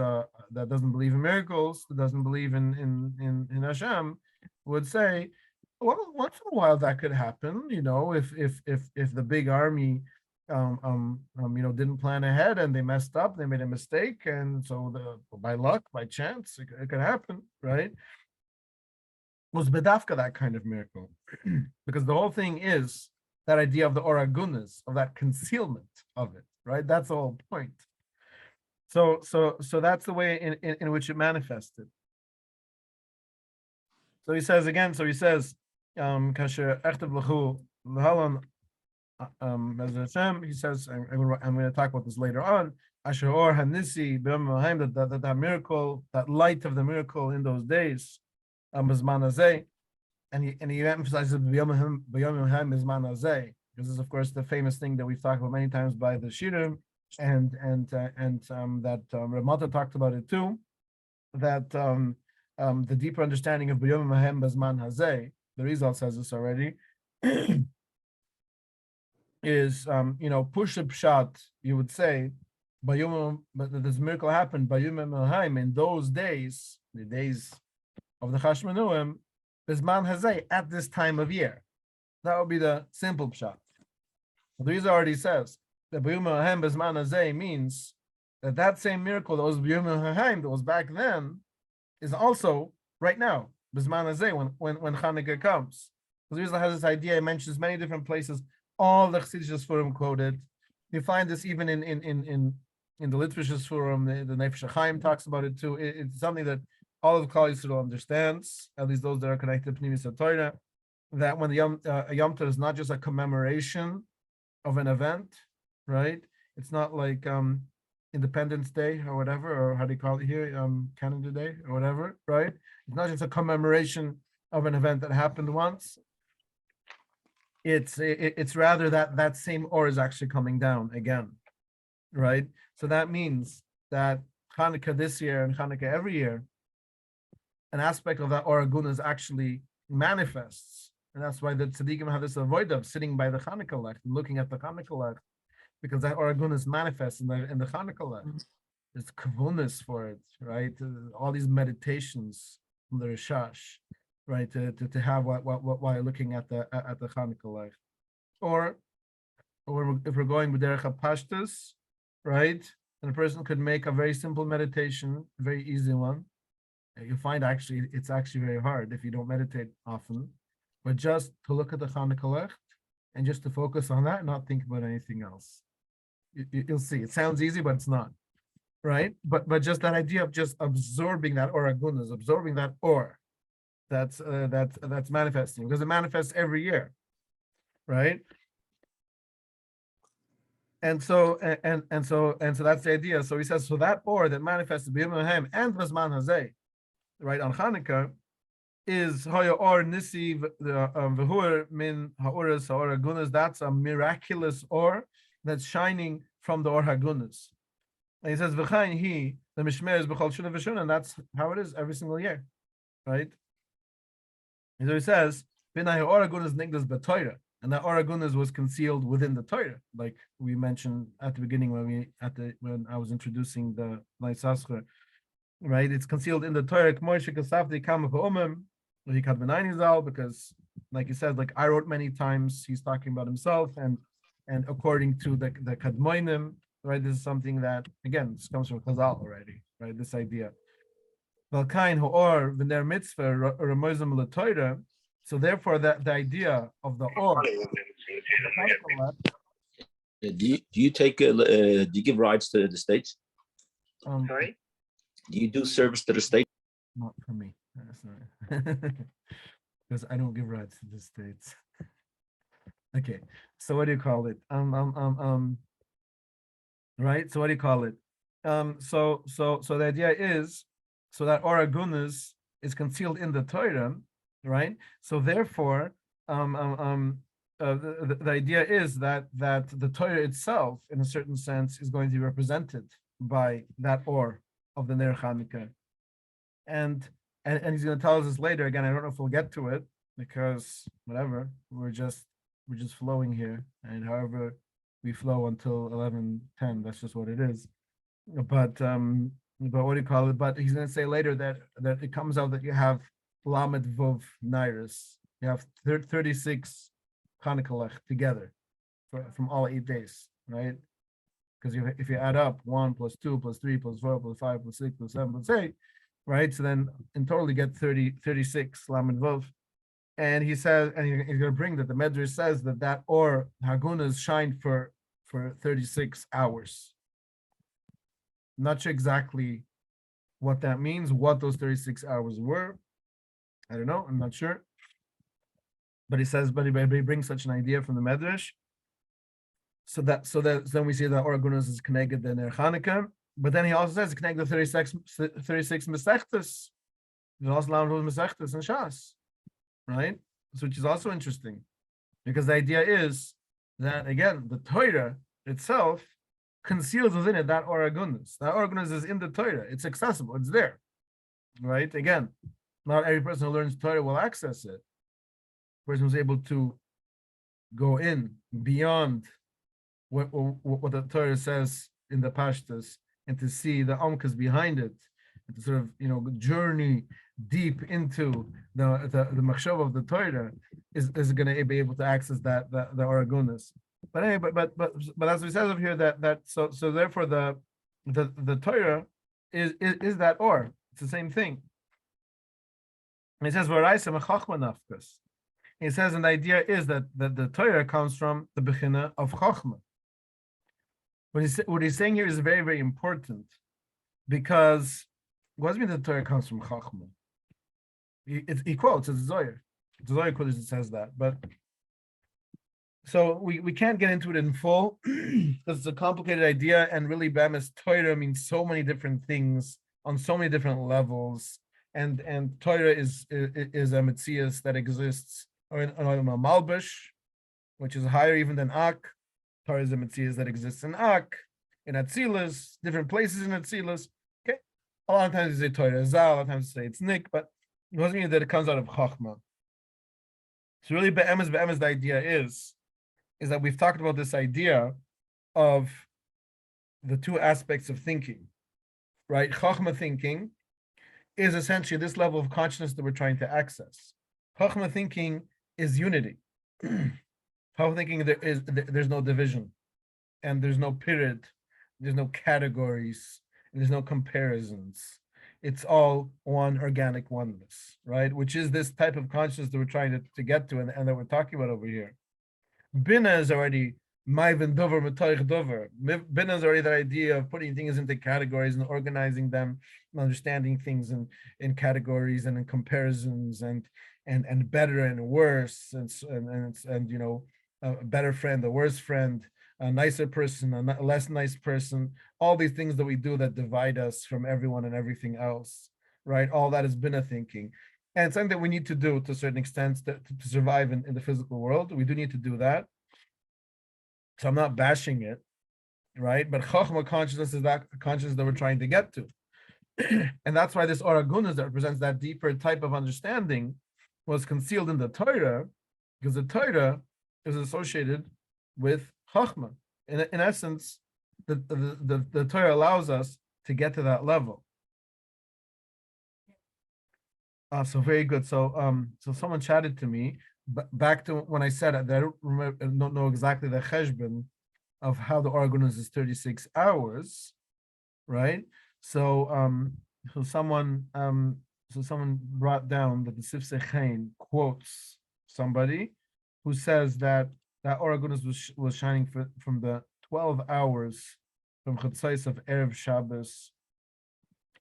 doesn't believe in miracles, that doesn't believe in Hashem, would say, well, once in a while that could happen, if the big army didn't plan ahead and they messed up, they made a mistake, and so by luck, by chance, it could happen, right? Was bedafka that kind of miracle, because the whole thing is that idea of the oragunas, of that concealment of it, right? That's the whole point. So that's the way in which it manifested. So he says again. So he says, kasher echtev lechu l'halon. He says, I'm going to talk about this later on. Asher or hanisi that miracle, that light of the miracle in those days, bizman hazeh, and he emphasizes b'yom haim bizman hazeh, because this is of course the famous thing that we've talked about many times by the Shirim, that Ramata talked about it too, that the deeper understanding of B'yom Mahem Bazman Hazeh, the Rizal says this already, is push up shot, you would say, but this miracle happened by Yom Mahem in those days, the days of the Chashmanuim, Bazman Hazeh, at this time of year. That would be the simple shot. The Rizal already says that B'yom Mahem Bazman Hazeh means that same miracle that was B'yom Mahem that was back then is also right now, B'zman Hazeh, when Chanukah comes. The Rizal has this idea, he mentions many different places, all the Chassidus Forum quoted. You find this even in the Litvish Forum, the Nefesh Chaim talks about it too. It's something that all of Klal Yisrael understands, at least those that are connected to Pnimis HaTorah, that when the Yom Tov is not just a commemoration of an event, right? It's not like Independence Day or whatever, or how do you call it here, Canada Day or whatever, right? It's not just a commemoration of an event that happened once. It's rather that same or is actually coming down again, right? So that means that Chanukah this year and Chanukah every year, an aspect of that or agunus actually manifests, and that's why the tzaddikim have this avoid of sitting by the Chanukah lech and looking at the Chanukah lech, because that or agunus manifests in the Chanukah lech. There's kavunas for it, right? All these meditations from the Rishash, right? To have while you're looking at the Chanukah lech, or if we're going with derech hapashtus, right? And a person could make a very simple meditation, a very easy one. You find it's actually very hard if you don't meditate often, but just to look at the Chanukah lech and just to focus on that and not think about anything else. You'll see. It sounds easy, but it's not, right? But just that idea of just absorbing that or agunas, absorbing that or, that's manifesting, because it manifests every year, right? And so that's the idea. So he says, so that or that manifests b'yom Mahem and Bazman Hazeh, right, on Chanukah, is Hoya or Nisi v'hur min ha'oras ha'or hagunas. That's a miraculous or that's shining from the or hagunas. And he says v'chayin he the mishmer is b'chol shuna v'shuna, and that's how it is every single year, right? And so he says Bnei or hagunas nigdas b'Torah, and that or hagunas was concealed within the Torah, like we mentioned at the beginning when I was introducing the Yissachar. Right, it's concealed in the Torah. Because, like he said, like I wrote many times, he's talking about himself, and according to the Kadmoinim, right? This is something that again this comes from Chazal already, right? This idea. So therefore, that the idea of the or. Do you take do you give rides to the states? Sorry? Do you do service to the state? Not for me. That's not because I don't give rides to the states. Okay, so what do you call it? Right. So what do you call it? So the idea is, so that or agunas is concealed in the Torah, right? So therefore, the idea is that the Torah itself, in a certain sense, is going to be represented by that or of the Ner Chanukah, and he's going to tell us this later. Again, I don't know if we'll get to it because whatever, we're just flowing here, and however we flow until 11:10, that's just what it is. But what do you call it? But he's going to say later that it comes out that you have Lamed Vov Nairis, you have 36 Chanukah lech together from all 8 days, right? Because if you add up 1 plus 2 plus 3 plus 4 plus 5 plus 6 plus 7 plus 8, right? So then in total you get 36 Lamed Vov. And he says, and he's going to bring that the Medrash says that or Hagunas shined for 36 hours. I'm not sure exactly what that means, what those 36 hours were. I don't know, I'm not sure. But he says, but he brings such an idea from the Medrash. So then we see that or Hagunas is connected to Ner Chanukah. But then he also says it's connected to 36 Mesechtes. There's also Lamed Vov Mesechtes and Shas. Right, so which is also interesting, because the idea is that again the Torah itself conceals within it that oragunus. That oragunus is in the Torah. It's accessible. It's there, right? Again, not every person who learns Torah will access it. Person who's able to go in beyond what the Torah says in the Pashtus and to see the amkas behind it, and to sort of journey deep into the machshava of the Torah is going to be able to access the oragunus. But anyway, but as we said over here, that so therefore the Torah is that or. It's the same thing. And it says v'raisa mechachma nafkas. He says, and the idea is that the Torah comes from the bechina of chachma. What he's saying here is very, very important, because what does it mean that the Torah comes from chachma? He quotes, it's Zohar. The Zohar quotes, it says that, but so we can't get into it in full because it's a complicated idea, and really Bemis Torah means so many different things on so many different levels, and Torah is a metzias that exists or in a malbush, which is higher even than Ak. Torah is a metzias that exists in Ak, in Atzilus, different places in Atzilus. Okay, a lot of times they say Torah Zal, a lot of times they say it's Nik, but it doesn't mean that it comes out of Chachma. So really, be'emes, the idea is that we've talked about this idea of the two aspects of thinking, right? Chachma thinking is essentially this level of consciousness that we're trying to access. Chachma thinking is unity. Chachma thinking there's no division, and there's no period, there's no categories, and there's no comparisons. It's all one organic oneness, right? Which is this type of consciousness that we're trying to get to, and that we're talking about over here. Bina is already Maiven Dover, Matoich Dover. Bina is already the idea of putting things into categories and organizing them, and understanding things in categories and in comparisons, and better and worse, and a better friend, a worse friend, a nicer person, a less nice person, all these things that we do that divide us from everyone and everything else, right? All that is Bina thinking. And it's something that we need to do to a certain extent to survive in the physical world. We do need to do that. So I'm not bashing it, right? But Chachma consciousness is that consciousness that we're trying to get to. And that's why this Oragunas that represents that deeper type of understanding was concealed in the Torah, because the Torah is associated with Chachma. In essence, the Torah allows us to get to that level. So very good. So someone chatted to me back to when I said that I don't know exactly the cheshbon of how the Oragunas is 36 hours, right? So someone brought down that the Sifsei Chaim quotes somebody who says that Oragunas was shining from the 12 hours from Chatzais of Erev Shabbos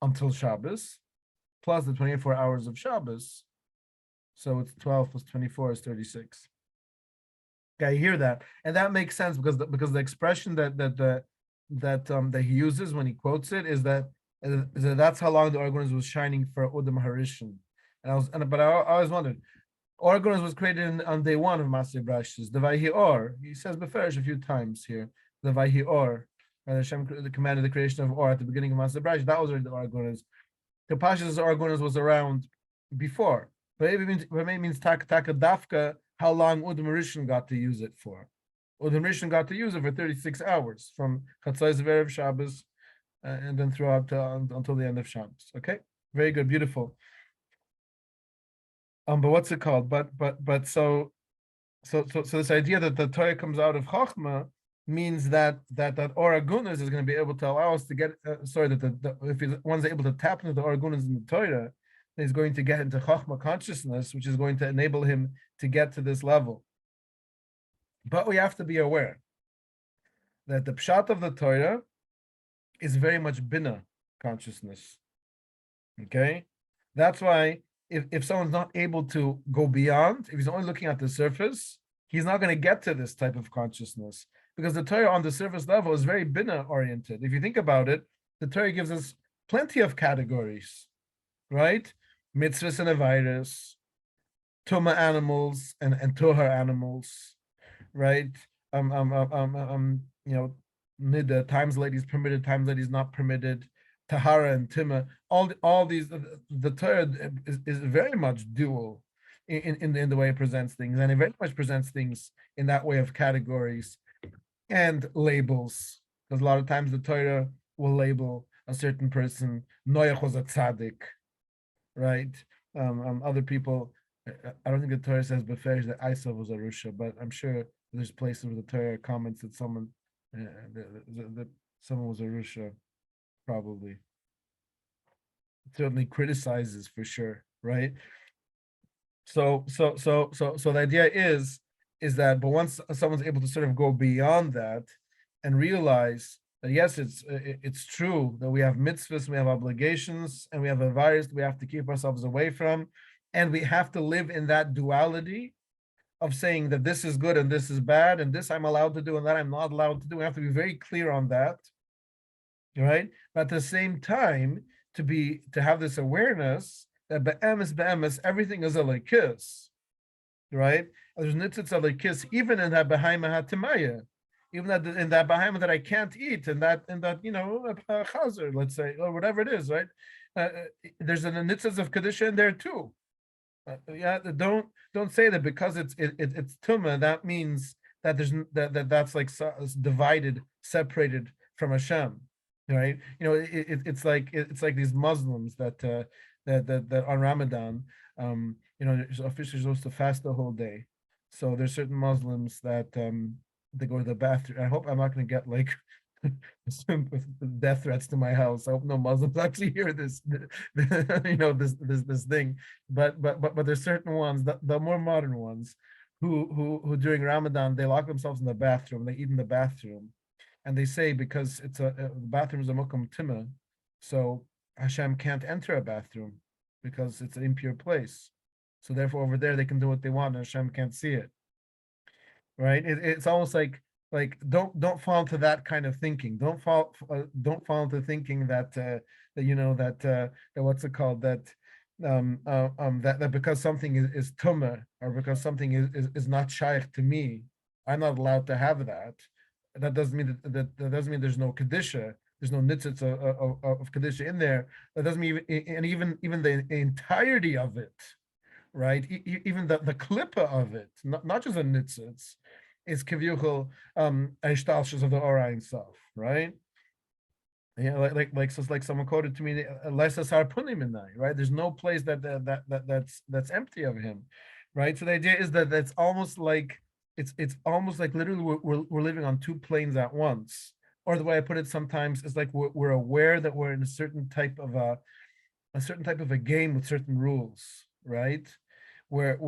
until Shabbos, plus the 24 hours of Shabbos. So it's 12 plus 24 is 36. Okay, you hear that, and that makes sense because the expression that he uses when he quotes it is that that's how long the Oragunas was shining for Udam Harishan. But I always wondered, Oragunas was created on day one of Master Brashis. The Vayhi he says Beferish a few times here. The Vayhi and Hashem commanded the creation of Or at the beginning of Master Brashis. That was already the Oragunas. The Pashas Oragunas was around before, but it means taka dafka, how long Udam Rishon got to use it for. Udam Rishon got to use it for 36 hours from Chatzais of Erev Shabbos and then throughout until the end of Shabbos. Okay, very good, beautiful. But what's it called? But so this idea that the Torah comes out of Chachma means that Oragunas is going to be able to allow us to get if one's able to tap into the Oragunas in the Torah, he's going to get into Chachma consciousness, which is going to enable him to get to this level. But we have to be aware that the pshat of the Torah is very much Bina consciousness. Okay, that's why if someone's not able to go beyond, if he's only looking at the surface, he's not going to get to this type of consciousness, because the Torah on the surface level is very Bina oriented. If you think about it, the Torah gives us plenty of categories, right? Mitzvahs and avirus, Tuma animals and Tohar animals, right? nida, times ladies permitted, times ladies not permitted, tahara and tima. All these, the Torah is very much dual in the way it presents things, and it very much presents things in that way of categories and labels. Because a lot of times the Torah will label a certain person, Noach was a tzaddik, right? Other people, I don't think the Torah says beferish that Isa was a Rusha, but I'm sure there's places where the Torah comments that someone that someone was a Rusha, probably. It certainly criticizes for sure, right? So the idea is that, but once someone's able to sort of go beyond that and realize that yes, it's true that we have mitzvahs, we have obligations, and we have a virus we have to keep ourselves away from, and we have to live in that duality of saying that this is good and this is bad, and this I'm allowed to do and that I'm not allowed to do. We have to be very clear on that, right? But at the same time, to have this awareness that be'emes, everything is a lekis, right? There's nitzitz a lekis, even in that behaima hatimaya, even that in that behaima that I can't eat, and that chazer, let's say, or whatever it is, right? There's a nitzitz of kedusha in there too. Don't say that because it's tumah, that means that that's like divided, separated from Hashem, right? It's like these Muslims that on Ramadan, officially supposed to fast the whole day. So there's certain Muslims that they go to the bathroom. I hope I'm not going to get like death threats to my house. I hope no Muslims actually hear this, this thing. But there's certain ones, the more modern ones, who during Ramadan they lock themselves in the bathroom. They eat in the bathroom, and they say because the bathroom is a mukum tima, so Hashem can't enter a bathroom because it's an impure place. So therefore, over there they can do what they want, and Hashem can't see it. Right? It's almost like don't fall into that kind of thinking. Don't fall into thinking that what's it called, that that because something is tumah, or because something is not shaykh to me, I'm not allowed to have that. That doesn't mean that doesn't mean there's no kedusha. There's no nitzitz of kedusha in there. That doesn't mean even the entirety of it, right? Even the klippa of it, not just a nitzitz, is kivyuchel ishtalshus of the ora himself, right? Yeah, like someone quoted to me, "Lesasar punim minai," right? There's no place that's empty of him, right? So the idea is that that's almost like it's almost like literally we're living on two planes at once. Or the way I put it sometimes is like we're aware that we're in a certain type of a game with certain rules, right? Where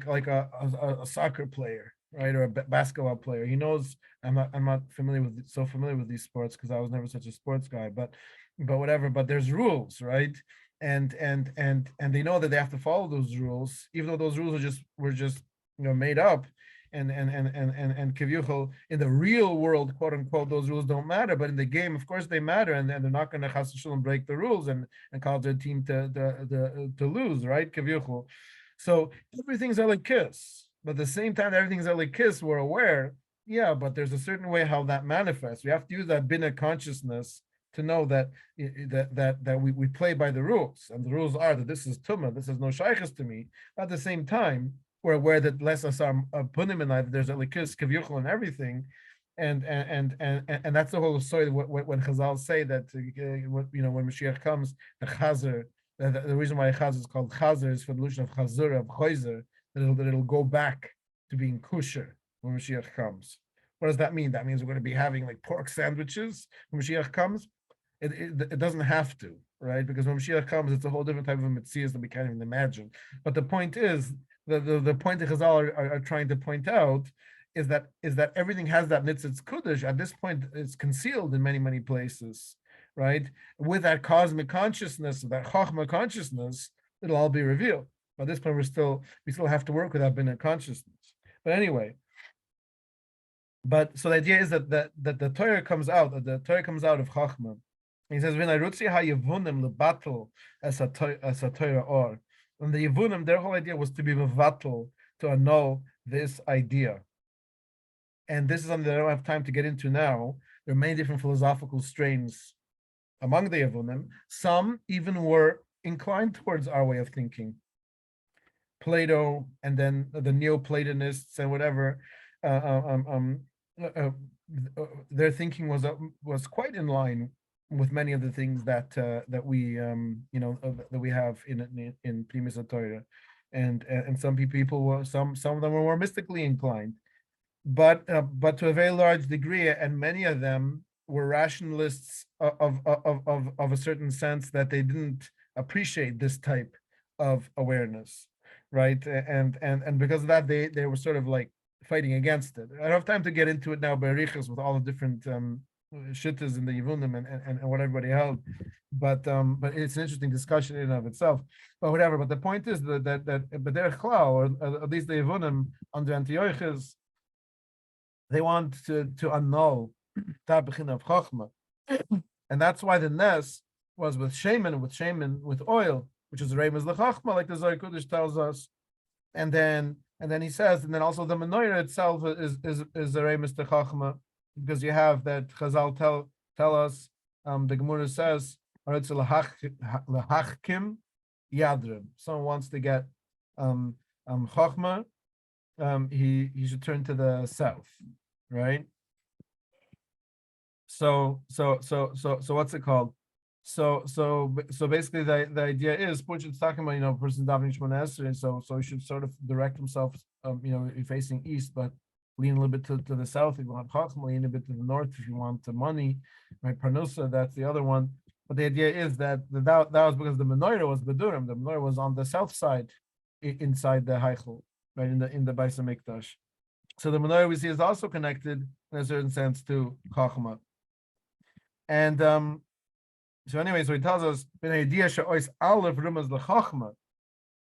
like a soccer player, right, or a basketball player. He knows I'm not familiar with these sports because I was never such a sports guy, but whatever. But there's rules, right? And they know that they have to follow those rules, even though those rules were just made up. And kivyuchol in the real world, quote unquote, those rules don't matter, but in the game, of course, they matter, and they're not going to chas v'shalom break the rules and cause their team to lose, right? Kivyuchol. So everything's elikis, but at the same time, everything's elikis. We're aware, yeah, but there's a certain way how that manifests. We have to use that Bnei consciousness to know that we play by the rules, and the rules are that this is tumah, this is no shaykhs to me. At the same time, we're aware that less us are punim and there's elikis kavyuchel and everything, and that's the whole story. When Chazal say that when Mashiach comes, the chazer, the reason why chazer is called chazer is for the illusion of chazura, of choizer, that it'll go back to being kosher when Mashiach comes. What does that mean? That means we're going to be having like pork sandwiches when Mashiach comes. It doesn't have to, right? Because when Mashiach comes, it's a whole different type of mitzvahs that we can't even imagine. But the point is, the point that Chazal are trying to point out is that everything has that nitzitz kudosh. At this point, it's concealed in many places, right? With that cosmic consciousness, that chokhmah consciousness, it'll all be revealed. But at this point, we still have to work with that Bnei consciousness. But anyway, so the idea is that the Torah comes out of chokhmah. He says, "When I rutzi hayevunim lebattle as a Torah or." And the Yevunim, their whole idea was to be mevatel, to annul this idea. and this is something that I don't have time to get into now. There are many different philosophical strains among the Yevunim. Some even were inclined towards our way of thinking. Plato, and then the Neoplatonists and whatever, their thinking was quite in line with many of the things that that we that we have in Primus Torah, and some people were some of them were more mystically inclined, but to a very large degree, and many of them were rationalists of a certain sense, that they didn't appreciate this type of awareness, right? And because of that, they were sort of like fighting against it. I don't have time to get into it now, Berichas, with all the different shittas in the Yevunim and what everybody held, but it's an interesting discussion in and of itself. But whatever. But the point is that B'derech Klal, or at least the Yevunim under Antiochus, they want to annul that bechin of Chachma, and that's why the Nes was with Shemin, with oil, which is the Remes L'Chachma, like the Zohar Kodesh tells us, and then he says, and then also the menorah itself is the Remes L'Chachma, because you have that Chazal tell us, the Gemara says, L'Hachkim Yadrim. Someone wants to get Chachma, he should turn to the south, right? So what's it called? So basically the idea is, Puchet's talking about, a person davening Shemona Esrei, so he should sort of direct himself, facing east, but lean a little bit to the south if you want Chachma, lean a bit to the north if you want the money, right? Parnusa, that's the other one. But the idea is that was because the menorah was Bedurim. The menorah was on the south side, inside the Heichel, right, in the Beis HaMikdash. So the menorah we see is also connected in a certain sense to Chachma. And so anyway, so he tells us, Ois Aleph Rumas L'Chachma,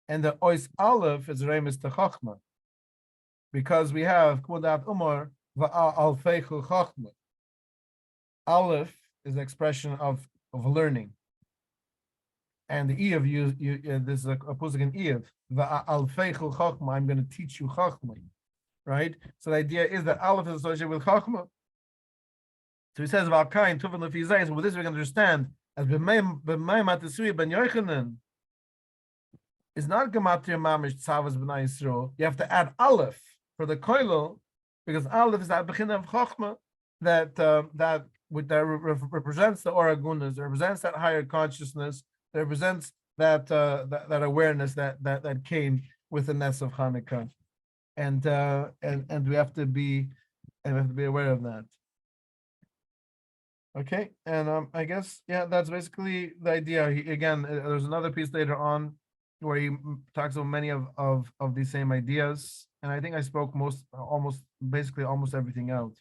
and the Ois Aleph is Remes to Chachma, because we have Kmudat Umar Va'alfeichu Chachma. Aleph is an expression of learning, and the Eev, this is a pasuk in Eev, Va'alfeichu Chachma, I'm going to teach you Chachma, right? So the idea is that Aleph is associated with Chachma. So he says about Kain Tuvin Lefi Zayis. With this we can understand as Bnei Matisui Ben Yochanan is not Gematria Mamish Tzavas B'nai Yisrael. You have to add Aleph for the Koilo, because Aleph is that Bechin of Chochma that represents the Oragunas, represents that higher consciousness, that represents that awareness that came with the Ness of Chanukah, and we have to be aware of that. Okay, and I guess that's basically the idea. Again, there's another piece later on where he talks about many of these same ideas, and I think I spoke almost everything out.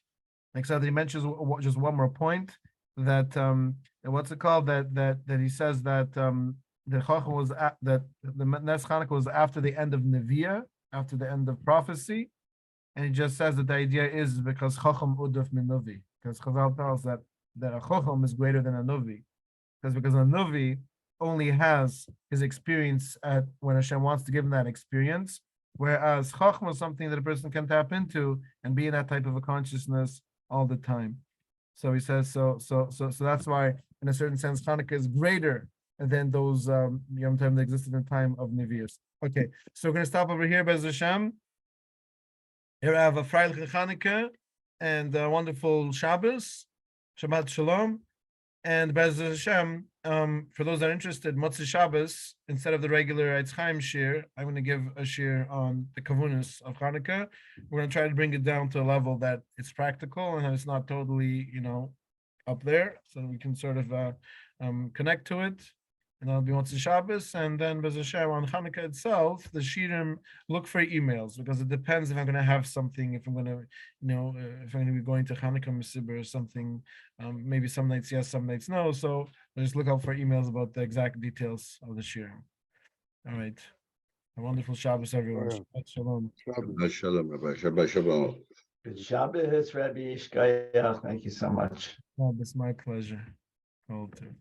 Except that he mentions just one more point, that what's it called, that he says that the Chacham was that the Nes Chanukah was after the end of Neviah, after the end of prophecy, and he just says that the idea is because Chacham Uduf min Novi, because Chazal tells that a Chacham is greater than a Novi, because a Novi only has his experience at when Hashem wants to give him that experience, whereas Chacham is something that a person can tap into and be in that type of a consciousness all the time. So he says so that's why, in a certain sense, Chanukah is greater than those Yom Tov that existed in the time of Nevi'us. Okay, so we're going to stop over here, Bez Hashem. Here I have a Freilich Chanukah and a wonderful Shabbos. Shabbat Shalom, and Bez Hashem, for those that are interested, Motzei Shabbos, instead of the regular Eitz Chaim shir, I'm going to give a shir on the kavunas of Chanukah. We're going to try to bring it down to a level that it's practical and it's not totally, up there, so we can sort of connect to it. And that'll be Motzei Shabbos, and then Bez Hashem on Chanukah itself, the shirim, look for emails, because it depends if I'm going to have something, if I'm going to, if I'm going to be going to Chanukah Mesibur or something. Maybe some nights yes, some nights no. So just look out for emails about the exact details of the shirim. All right. A wonderful Shabbos, everyone. Shabbat Shalom. Shabbat Shalom, Rabbi. Shabbat Shalom. Good Shabbos, Rabbi Ishkaya. Thank you so much. Oh, it's my pleasure. All too.